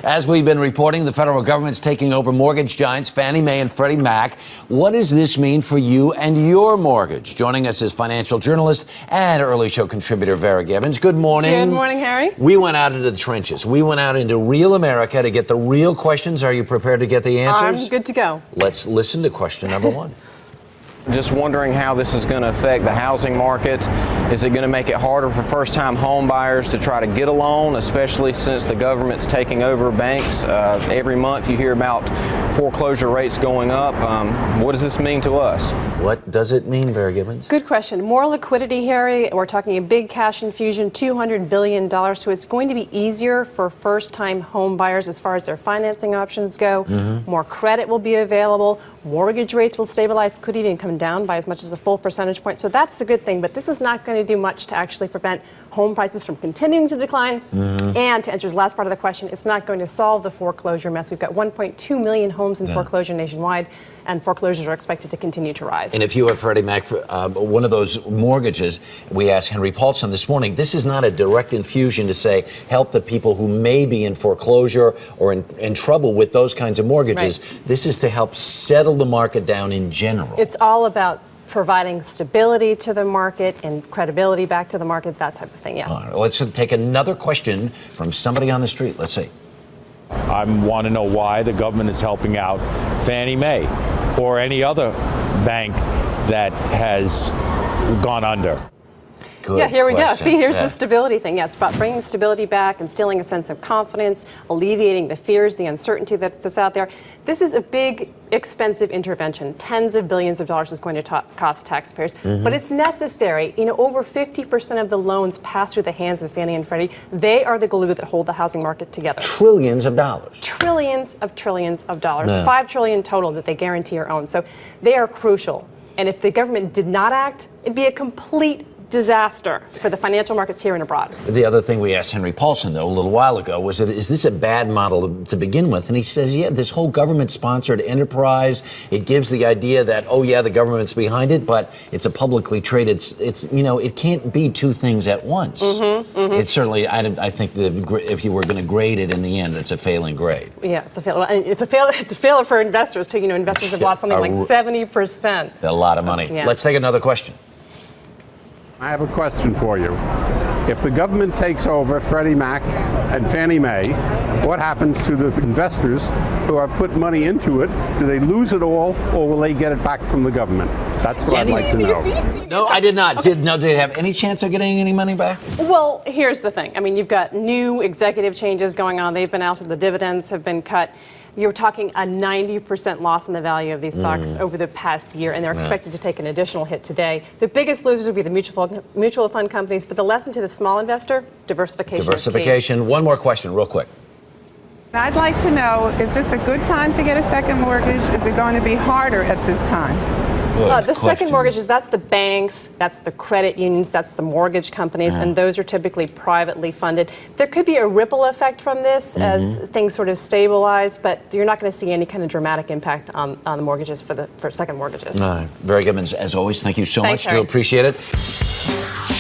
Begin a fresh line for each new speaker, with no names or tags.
As we've been reporting, the federal government's taking over mortgage giants Fannie Mae and Freddie Mac. What does this mean for you and your mortgage? Joining us is financial journalist and early show contributor Vera Gibbons. Good morning.
Good morning, Harry.
We went out into the trenches. We went out into real America to get the real questions. Are you prepared to get the answers?
I'm good to go.
Let's listen to question number one.
Just wondering how this is going to affect the housing market. Is it going to make it harder for first-time home buyers to try to get a loan, especially since the government's taking over banks? Every month you hear about foreclosure rates going up. What does this mean to us?
What does it mean, Vera Gibbons?
Good question. More liquidity, Harry. We're talking a big cash infusion, $200 billion. So it's going to be easier for first-time home buyers as far as their financing options go. More credit will be available. Mortgage rates will stabilize, could even come down by as much as a full percentage point. So that's the good thing. But this is not going to do much to actually prevent home prices from continuing to decline. And to answer the last part of the question, it's not going to solve the foreclosure mess. We've got 1.2 million homes in foreclosure nationwide, and foreclosures are expected to continue to rise.
And if you have Freddie Mac, one of those mortgages, we asked Henry Paulson this morning, this is not a direct infusion to say help the people who may be in foreclosure or in trouble with those kinds of mortgages. Right. This is to help settle the market down in general.
It's all about providing stability to the market and credibility back to the market, that type of thing, yes.
All right, let's take another question from somebody on the street. Let's see.
I want to know why the government is helping out Fannie Mae or any other bank that has gone under.
Yeah, here we go. See, here's the stability thing. Yeah, it's about bringing stability back, instilling a sense of confidence, alleviating the fears, the uncertainty that's out there. This is a big, expensive intervention. Tens of billions of dollars is going to cost taxpayers, but it's necessary. You know, over 50% of the loans pass through the hands of Fannie and Freddie. They are the glue that hold the housing market together.
Trillions of dollars.
Trillions of dollars. Yeah. $5 trillion total that they guarantee or own. So they are crucial. And if the government did not act, it'd be a complete disaster for the financial markets here and abroad.
The other thing we asked Henry Paulson, though, a little while ago was, is this a bad model to begin with? And he says, yeah, this whole government-sponsored enterprise, it gives the idea that, oh, yeah, the government's behind it, but it's a publicly traded, it's you know, it can't be two things at once. It's certainly, I think if you were going to grade it in the end, it's a failing grade.
Yeah, it's a failure. It's a failure for investors, too. You know, investors have lost something like 70%.
A lot of money.
Yeah.
Let's take another question.
I have a question for you. If the government takes over Freddie Mac and Fannie Mae, what happens to the investors who have put money into it? Do they lose it all, or will they get it back from the government? That's what I'd like to know.
No, I did not. Okay. Do they have any chance of getting any money back?
Well, here's the thing. I mean, you've got new executive changes going on. They've been out, so the dividends have been cut. You're talking a 90% loss in the value of these stocks over the past year, and they're expected to take an additional hit today. The biggest losers would be the mutual fund companies, but the lesson to the small investor, diversification.
Diversification. One more question, real quick.
I'd like to know, is this a good time to get a second mortgage? Is it going to be harder at this time?
The second mortgages, that's the banks, that's the credit unions, that's the mortgage companies, and those are typically privately funded. There could be a ripple effect from this as things sort of stabilize, but you're not going to see any kind of dramatic impact on the mortgages for second mortgages.
Very good. As always, thank you so much.
Harry.
Do appreciate it.